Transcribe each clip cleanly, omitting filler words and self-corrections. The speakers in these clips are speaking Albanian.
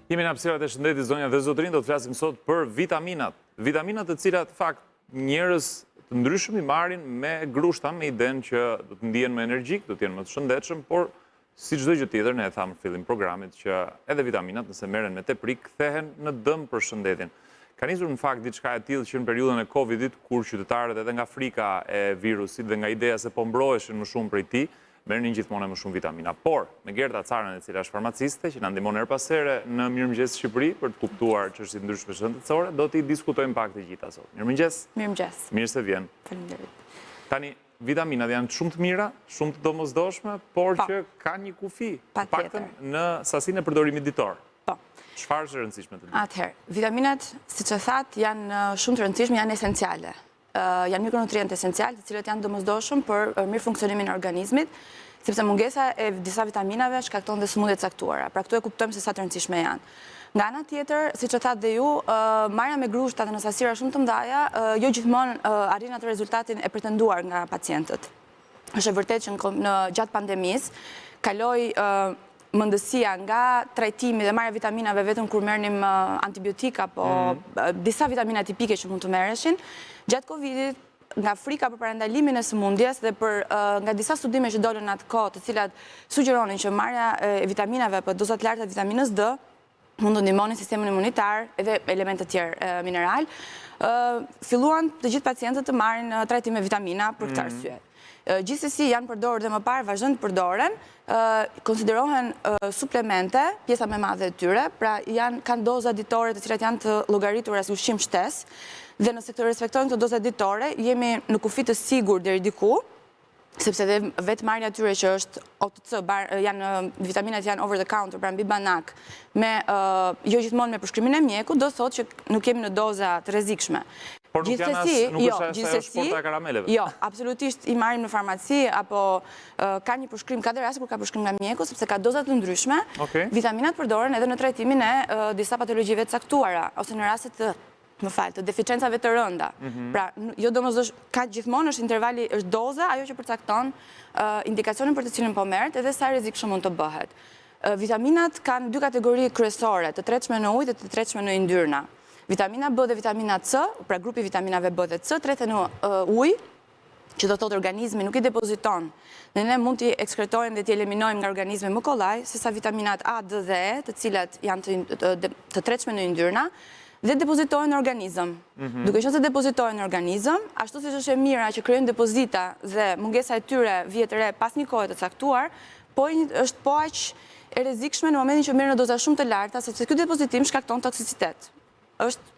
Jemi në hapësirat e shëndetit, zonja dhe zotërin, do të flasim sot për vitaminat. Vitaminat të cilat fakt njerëz të ndryshëm i marrin me grushta, me idenë që do të ndihen më energjik, do të jenë më të shëndetshëm, por si çdo gjë tjetër, ne e thamë në fillim programit që edhe vitaminat nëse merren me teprik kthehen në dëm për shëndetin. Ka nisur në fakt diçka e tillë që në periudhën e Covidit, kur qytetarët edhe nga frika e virusit dhe nga ideja se po mbroheshin më shumë prej tij, merrnin gjithmonë më shumë vitamina. Por, me Gerta Carën, e cila është farmaciste, që na ndihmon her pas here në Mirëmëngjes Shqipëri për të kuptuar çështje të ndryshme shëndetësore, do t'i diskutojmë pak të gjitha sot. Mirëmëngjes. Mirëmëngjes. Mirë se vjen. Faleminderit. Tani, vitaminat janë shumë të mira, shumë të domosdoshme, por që kanë një kufi, paktën në sasinë e përdorimit ditor. Po. Çfarë është e rëndësishme të di? Atëherë, vitaminat, siç e thatë, janë shumë të rëndësishme, janë esenciale. Janë mikronutrientë esencialë, të cilët janë domosdoshëm për mirë funksionimin e organizmit, sepse mungesa e disa vitaminave shkakton dhe sëmundje të caktuara. Pra këtu e kuptojmë se sa të rëndësishme janë. Nga ana tjetër, siç e thatë dhe ju, marrja me grushta dhe në sasira shumë të mëdha, jo gjithmonë arrin atë rezultatin e pretenduar nga pacientët. Është e vërtetë që në gjatë pandemisë kaloi mëndësia nga trajtimi dhe marrja vitaminave vetëm kur merrnim antibiotika, po disa vitamina tipike që mund të merreshin. Gjatë Covidit, nga frika për parandalimin e sëmundjes dhe nga disa studime që dolën atë kohë, të cilat sugjeronin që marrja e vitaminave për dozat larta të vitaminës D mund të ndihmonin sistemin imunitar edhe elemente të tjerë mineral, filluan të gjithë pacientët të marrin trajtim me vitamina për këtë arsye. Gjithsesi janë përdorur dhe më parë vazhdojnë të përdoren, konsiderohen suplemente, pjesa më e madhe e tyre, pra kanë doza ditore të cilat janë të llogaritura si ushqim shtesë, dhe nëse të respektojnë këto doza ditore, jemi në kufi të sigurt deri diku, sepse dhe vetë marrja tyre që është OTC, vitaminat janë over the counter, pra mbi banak, jo gjithmonë me përshkrimin e mjekut, do thotë që nuk jemi në doza të rrezikshme. Por nuk është ajo shporta e karameleve? Jo, absolutisht i marrim në farmaci, apo ka një përshkrim, ka dhe raste kur ka përshkrim nga mjeku, sepse ka doza të ndryshme, vitaminat përdoren edhe në trajtimin e disa patologjive të caktuara, ose në raste të deficiencave të rënda. Pra, jo domosdoshmë, ka gjithmonë është intervali, është doza, ajo që përcakton indikacionin për të cilin po merret, edhe sa rrezikshëm mund të bëhet. Vitaminat kanë dy kategori kryesore, të tretshme në ujë dhe të tretshme në yndyrna. Vitamina B dhe vitamina C, pra grupi vitaminave B dhe C, treten në ujë, që do thotë organizmi nuk i depoziton, dhe ne mund t'i ekskretojmë dhe t'i eliminojmë nga organizmi më kollaj, sesa vitaminat A, D dhe E, të cilat janë të tretshme në yndyrna, dhe depozitojnë në organizëm. Duke qenë se depozitojnë në organizëm, ashtu siç është e mira që krijojnë depozita dhe mungesa e tyre vjet re pas një kohe të caktuar, po është po aq e rrezikshme në momentin që merren në doza shumë të larta, sepse ky depozitim shkakton toksicitet. Është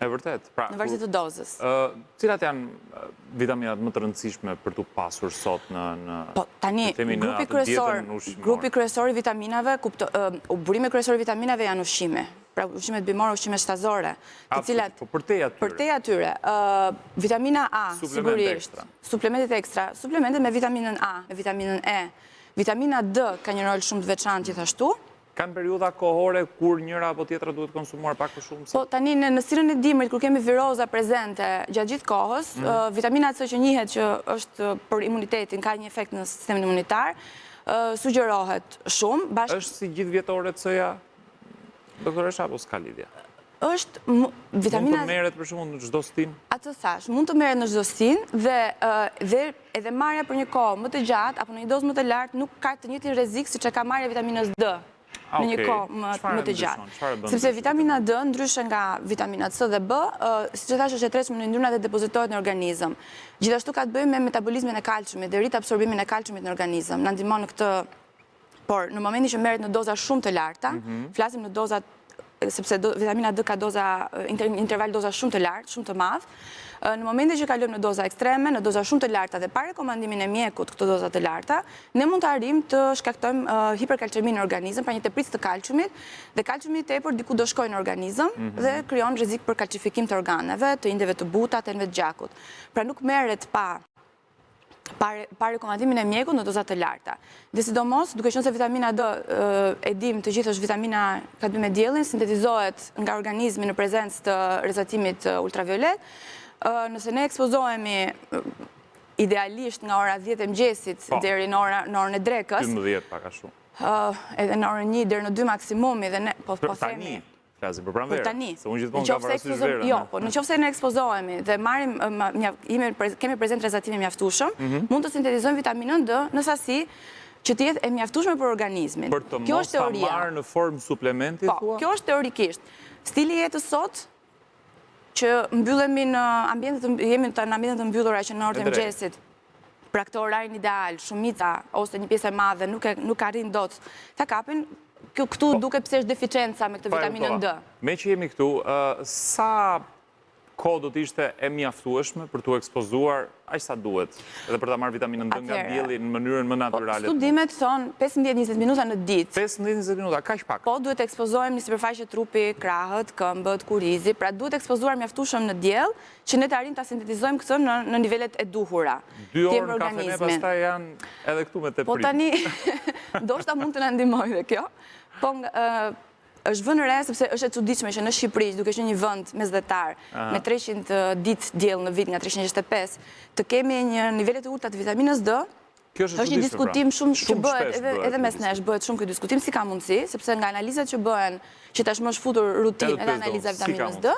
e vërtet. Pra, në varësi të dozës. Cilat janë vitaminat më të rëndësishme për t'u pasur sot në po tani grupi kryesor i vitaminave, burimi kryesor i vitaminave janë ushqime. Pra ushqimet bimore, ushqimet shtazore, të cilat përtej atyre, vitamina A, sigurisht, suplementet ekstra, suplementet me vitaminën A, me vitaminën E, vitamina D ka një rol shumë të veçantë gjithashtu. Kanë periudha kohore kur njëra apo tjetra duhet konsumuar pak më shumë? Po tani në sirën e dimrit, kur kemi viroza prezente gjatë gjithë kohës, vitamina C që njihet që është për imunitetin, ka një efekt në sistemin imunitar, sugjerohet shumë. Është si gjithë vjetore C-ja? Doktoresha, apo s'ka lidhja? Është vitamina... Mund të merret për shembull në çdo stin? Atë thash, mund të merret në çdo stin dhe edhe marrja për një kohë më të gjatë apo në një dozë më të lartë nuk ka të njëjtin rrezik siç e ka marrja e vitaminës D në një kohë më të gjatë. Sepse vitamina D, ndryshe nga vitamina C dhe B, siç e thash është e tretshme në yndyrna dhe depozitohet në organizëm. Gjithashtu ka të bëjë me metabolizmin e kalciumit dhe rrit absorbimin e kalciumit në organizëm. Na ndihmon në këtë. Por në momentin që merret në doza shumë të larta, flasim në dozat, sepse vitamina D ka interval doza shumë të lartë, shumë të madh, në momentin që kalojmë në doza ekstreme, në doza shumë të larta dhe pa rekomandimin e mjekut këto doza të larta, ne mund të arrijmë të shkaktojmë hiperkalcemi në organizëm, pra një tepritje të kalciumit, dhe kalciumi i tepër diku do shkojë në organizëm dhe krijon rrezik për kalcifikim të organeve, të indeve të buta, të enëve të gjakut. Pra nuk merret pa rekomandimin e mjekut në doza të larta. Dhe sidomos, duke qenë se vitamina D, e dim të gjithë është vitamina ka të bëjë me diellin, sintetizohet nga organizmi në prezencë të rrezatimit ultraviolet. Nëse ne ekspozohemi idealisht nga ora 10 e mëngjesit deri në orën e drekës, 12 pak a shumë. edhe në orën 1 deri në 2 maksimumi dhe ne po themi flasim për pranverë. Për tani. Se unë gjithmonë ka parasysh verën. Jo, po nëse ne ekspozohemi dhe kemi prezent rezervatimin mjaftueshëm, mund të sintetizojmë vitaminën D në sasi që të jetë e mjaftueshme për organizmin. Për të mos ta marrë në formë suplementi, thua? Po, kjo është teorikisht. Stili i jetës sot që mbyllemi në jemi në ambientet të mbyllura që në orët e mëngjesit. Pra këtë orarin ideal, shumica ose një pjesë e madhe nuk arrin dot ta kapin. Këtu duke pse është deficienca me këtë vitaminën D. Me që jemi këtu, sa kohë do të ishte e mjaftueshme për t'u ekspozuar aq sa duhet, edhe për ta marrë vitaminën D nga dielli në mënyrën më natyrale? Studimet thonë 15-20 minuta në ditë. 15-20 minuta, kaq pak. Po duhet të ekspozohemi në sipërfaqe trupi, krahët, këmbët, kurizi, pra duhet ekspozuar mjaftueshëm në diell që ne të arrijmë ta sintetizojmë këtë në nivelet e duhura. 2 orë në kafene pastaj janë edhe këtu me teprim. Po tani ndoshta mund të na ndihmojë dhe kjo. Po është vënë re sepse është e çuditshme që në Shqipëri, duke qenë një vend mesdhetar me 300 ditë diell në vit nga 365, të kemi një nivele të ulta të vitaminës D. Është një diskutim shumë që bëhet edhe mes nesh, bëhet shumë ky diskutim, si ka mundësi, sepse nga analizat që bëhen, që tashmë është futur rutinë edhe analiza vitaminës D,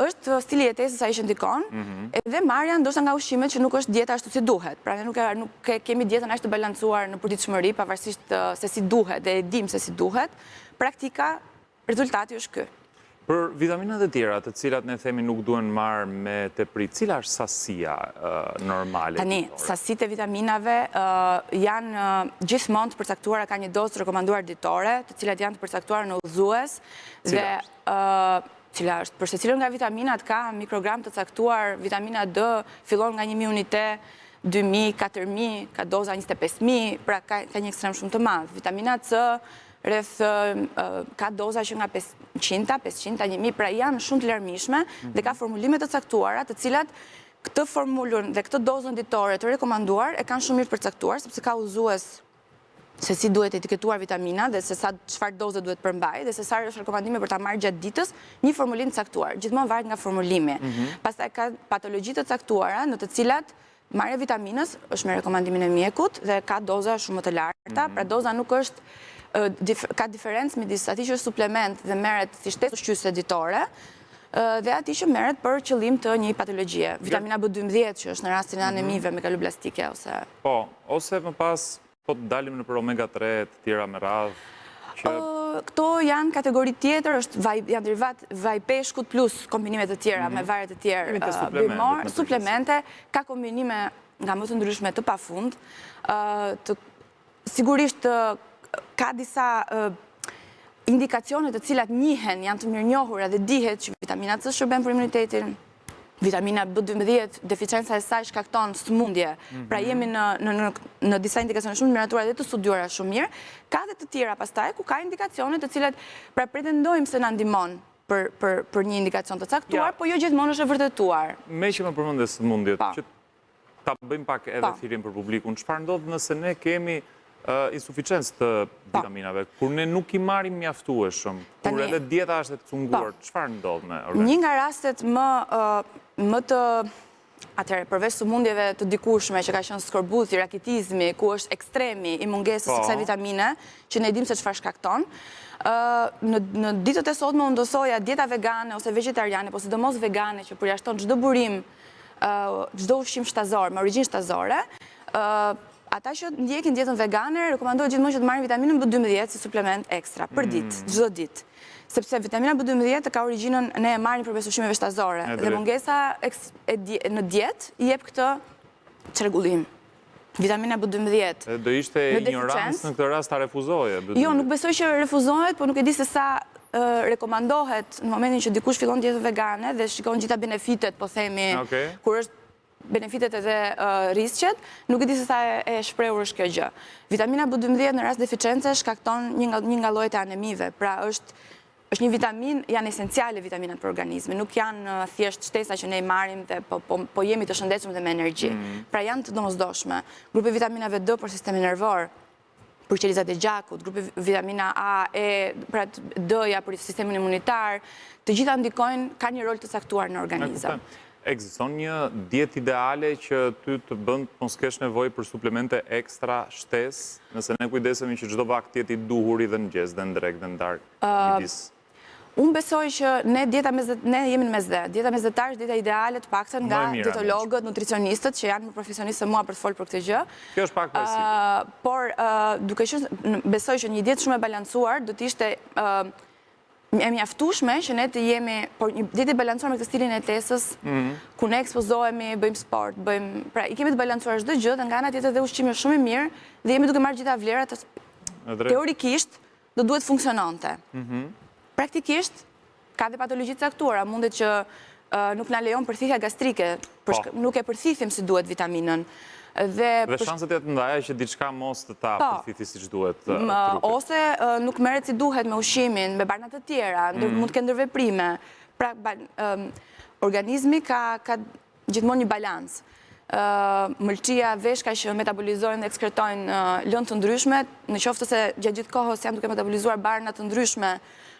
është stili jetesës ai që ndikon, edhe marrja ndoshta nga ushqimet që nuk është dieta ashtu si duhet. Pra ne nuk kemi dietën aq të balancuar në përditshmëri, pavarësisht se si duhet dhe e dim se si duhet. Praktika, rezultati është ky. Për vitaminat e tjera, të cilat ne themi nuk duhen marrë me tepri, cila është sasia normale? Tani, sasitë e vitaminave janë gjithmonë të përcaktuara, ka një dozë rekomanduar ditore, të cilat janë të përcaktuara në udhëzues dhe cila është për secilën nga vitaminat ka mikrogram të caktuar, vitamina D fillon nga 1000 unite, 2000, 4000, ka doza 25000, pra ka një ekstrem shumë të madh. Vitamina C rreth ka doza që nga 500, 1000, pra janë shumë të larmishme dhe ka formulime të caktuara, të cilat këtë formulën dhe këtë dozën ditore të rekomanduar e kanë shumë mirë përcaktuar, sepse ka udhëzues se si duhet etiketuar vitamina dhe se sa çfarë doze duhet përmbaj dhe se sa është rekomandime për ta marrë gjatë ditës, një formulim të caktuar. Gjithmonë varet nga formulimi. Pastaj ka patologji të caktuara në të cilat marrja e vitaminës është me rekomandimin e mjekut dhe ka doza shumë më të larta, pra doza nuk është ka diferencë midis atij që është suplement dhe merret si shtesë ushqyese ditore dhe atij që merret për qëllim të një patologjie. Vitamina B12 që është në rastin e anemive me kaloblastike ose ose më pas po të dalim në për omega-3 të tjera me radhë? Këto janë kategori tjetër, janë derivat vaj peshkut plus kombinime të tjera me varet të tjerë bimor, suplemente, ka kombinime nga më të ndryshme të pafund. Sigurisht ka disa indikacione të cilat njihen, janë të mirë njohura dhe dihet që vitamina C shërben për imunitetin, vitamina B12, deficienca e saj shkakton sëmundje. Pra jemi në disa indikacione shumë të miratura dhe të studiuara shumë mirë. Ka dhe të tjera pastaj ku ka indikacione të cilat pra pretendojmë se na ndihmon për një indikacion të caktuar, po jo gjithmonë është e vërtetuar. Me që më përmendë sëmundjet, që ta bëjmë pak edhe thirrjen për publikun, çfarë ndodh nëse ne kemi insuficiencë të vitaminave, kur ne nuk i marrim mjaftueshëm, kur edhe dieta është e cunguar, çfarë ndodh me organizmin? Një nga rastet më të atëherë përveç sëmundjeve të dikurshme që ka qenë skorbuthi, rakitizmi, ku është ekstremi i mungesës së kësaj vitamine, që ne dimë se çfarë shkakton, në ditët e sotme u ndosoja dieta vegane ose vegetariane, po sidomos vegane që përjashton çdo burim, çdo ushqim shtazor, me origjinë shtazore, ata që ndjekin dietën vegane, rekomandohet gjithmonë që të marrin vitaminën B12 si suplement ekstra për ditë, çdo ditë. Sepse vitamina B12 ka origjinën ne e marrim përmes ushqimeve shtazore dhe mungesa në dietë i jep këtë çrregullim. Vitamina B12. Do ishte ignorancë në këtë rast ta refuzoje? Jo, nuk besoj që refuzohet, por nuk e di se sa rekomandohet në momentin që dikush fillon dietën vegane dhe shikon gjitha benefitet, po themi, kur është benefitet edhe rrisqet, nuk e di se sa e shprehur është kjo gjë. Vitamina B12 në rast deficience shkakton një nga llojet e anemive, pra është një vitamin, janë esenciale vitaminat për organizmin, nuk janë thjesht shtesa që ne i marrim dhe po jemi të shëndetshëm dhe me energji. Pra janë të domosdoshme. Grupi vitaminave D për sistemin nervor, për qelizat e gjakut, grupi vitamina A, E, pra D-ja për sistemin imunitar, të gjitha ndikojnë, ka një rol të caktuar në organizëm. ekziston një dietë ideale që ty të bën të mos kesh nevojë për suplemente ekstra shtesë, nëse ne kujdesemi që çdo vakt jetë i duhur i dhe në mëngjes dhe në drekë dhe në darkë midis. Unë besoj që ne jemi në mesdhe. Dieta mesdhetare është dieta ideale të paktën nga dietologët, nutricionistët që janë më profesionistë se mua për të folur për këtë gjë. Kjo është pak pasi. Por duke qenë besoj që një dietë shumë e balancuar do të ishte e mjaftueshme që ne të jemi, por një dietë e balancuar me këtë stilin e tesës, ku ne ekspozohemi, bëjmë sport, pra i kemi të balancuar çdo gjë dhe nga ana tjetër dhe ushqimi është shumë i mirë dhe jemi duke marrë gjitha vlerat teorikisht do duhet funksionante. Praktikisht, ka dhe patologji të caktuara, mundet që nuk na lejon përthithja gastrike, nuk e përthithim si duhet vitaminën. Dhe shanset e të ndaja që diçka mos të ta përthithi si që duhet trupit. Ose nuk merret si duhet me ushqimin, me barnat të tjera, mund të kenë ndërveprime. Pra, organizmi ka gjithmonë një balans. Mëlçia, veshka që metabolizojnë dhe ekskretojnë lëndë të ndryshme, në qoftë se gjatë gjithë kohës janë duke metabolizuar barnat të ndryshme,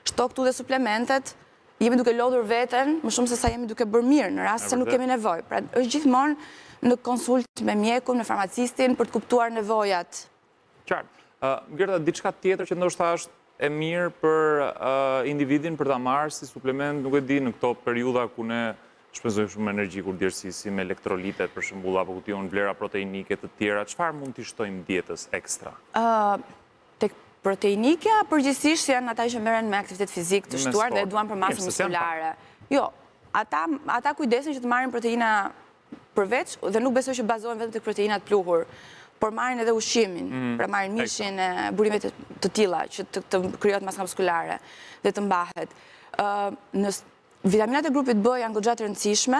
shtoktu dhe suplementet, jemi duke lodhur veten, më shumë se sa jemi duke bërë mirë, në rast se nuk kemi nevojë. Pra, është gjithmonë në konsult me mjekun, me farmacistin, për të kuptuar nevojat. Qartë. Gerta, diçka tjetër që ndoshta është e mirë për individin për ta marrë si suplement, nuk e di në këto periudha ku ne shpenzojmë shumë energji kur djersisi me elektrolitet, për shembull, apo ku tion vlera proteinike të tjera, çfarë mund t'i shtojmë dietës ekstra? Tek proteinike, përgjithsisht janë ata që merren me aktivitet fizik të shtuar dhe duan për masë muskulare. Jo, ata kujdesin që të marrin proteina përveç dhe nuk besoj që bazohen vetëm tek proteinat pluhur, por marrin edhe ushqimin, pra marrin mishin e burimet të tilla që të krijohet masa muskulare dhe të mbahet. Vitaminat e grupit B janë goxha të rëndësishme,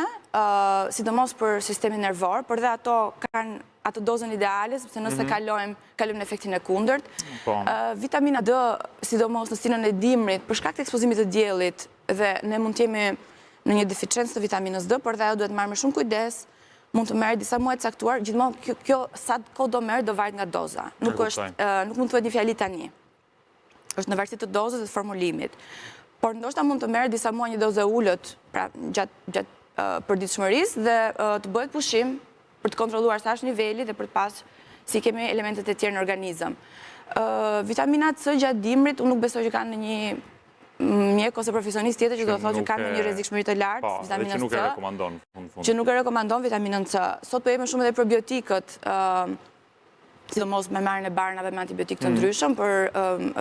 sidomos për sistemin nervor, por dhe ato kanë atë dozën ideale, sepse nëse kalojmë në efektin e kundërt. Vitamina D, sidomos në stinën e dimrit, për shkak të ekspozimit të diellit, dhe ne mund të jemi në një deficiencë të vitaminës D, por dhe ajo duhet marrë me shumë kujdes, mund të merret disa muaj të caktuar, gjithmonë kjo sa kohë do merret do varet nga doza. Nuk mund të thuhet një fjali tani. Është në varësi të dozës dhe të formulimit. Por ndoshta mund të merret disa muaj një dozë e ulët, pra gjatë përditshmërisë dhe të bëhet pushim për të kontrolluar sa është niveli dhe për të pasur si kemi elementet e tjerë në organizëm. Vitaminat C gjatë dimrit, unë nuk besoj që kanë një mjek ose profesionist tjetër që do të thotë që kanë një rrezikshmëri të lartë vitaminës C. Që nuk e rekomandon fund. Që nuk e rekomandon vitaminën C. Sot po jemi shumë edhe probiotikët, sidomos me marrjen e barnave me antibiotik të ndryshëm për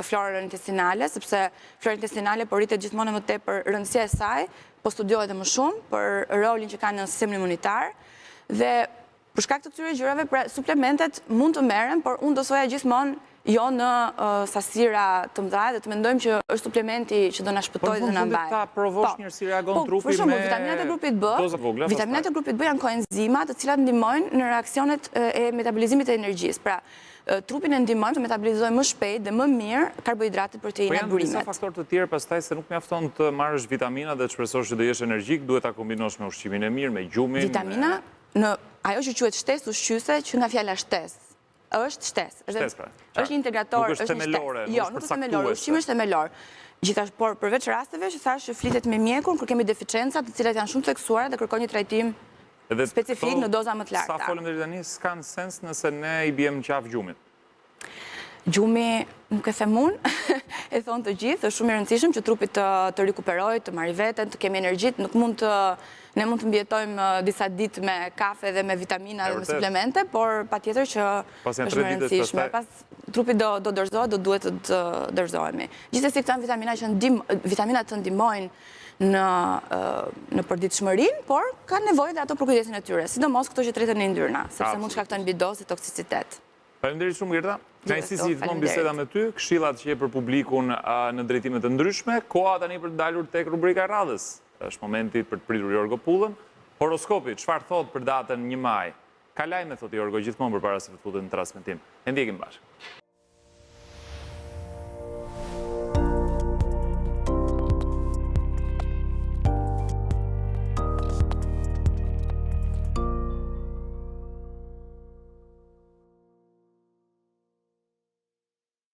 florën intestinale, sepse flora intestinale po rritet gjithmonë më tepër rëndësia e saj, po studiohet më shumë për rolin që kanë në sistemin imunitar dhe për shkak të këtyre gjërave, pra suplementet mund të merren, por unë do soja gjithmonë jo në sasira të mëdha dhe të mendojmë që është suplementi që do na shpëtojë dhe na mbajë. Po ta provosh një si reagon trupi me vitaminat e grupit B. Vitaminat e grupit B janë koenzima të cilat ndihmojnë në reaksionet e metabolizimit të energjisë. Pra, trupin e ndihmojnë të metabolizojë më shpejt dhe më mirë karbohidratet, proteinat, burimet. Po janë disa faktorë të tjerë pastaj se nuk mjafton të marrësh vitamina dhe të shpresosh që do jesh energjik, duhet ta kombinosh me ushqimin e mirë, me gjumin. Vitamina në ajo që quhet shtesë ushqyese, që nga fjala shtesë. Është shtesë. Është një integrator, është një shtesë. Jo, nuk është themelore, ushqimi është themelor. Gjithashtu, por përveç rasteve që thash që flitet me mjekun kur kemi deficienca të cilat janë shumë theksuara dhe kërkojnë një trajtim specifik në doza më të larta. Sa folëm deri tani, s'kan sens nëse ne i biem qaf gjumit. Gjumi, nuk e them unë, e thonë të gjithë, është shumë i rëndësishëm që trupi të rikuperojë, të marrë veten, të kemi energjit, ne mund të mbjetojmë disa ditë me kafe dhe me vitamina dhe me suplemente, por patjetër që është më rëndësishme. Pas trupi do dorëzohet, do duhet të dorëzohemi. Gjithsesi këto janë vitaminat të ndihmojnë në përditshmërinë, por kanë nevojë dhe ato për kujdesin e tyre, sidomos këto që tretën në yndyrna, sepse mund të shkaktojnë bidos dhe toksicitet. Faleminderit shumë, Gerta. Kënaqësi si gjithmonë biseda me ty, këshillat që jep për publikun në drejtime të ndryshme. Koha tani për të dalur tek rubrika e radhës. Është momenti për të pritur Jorgo Pullën. Horoskopi, çfarë thot për datën 1 maj? Ka lajme, thot Jorgo, gjithmonë përpara se të futet në transmetim. E ndjekim bashkë.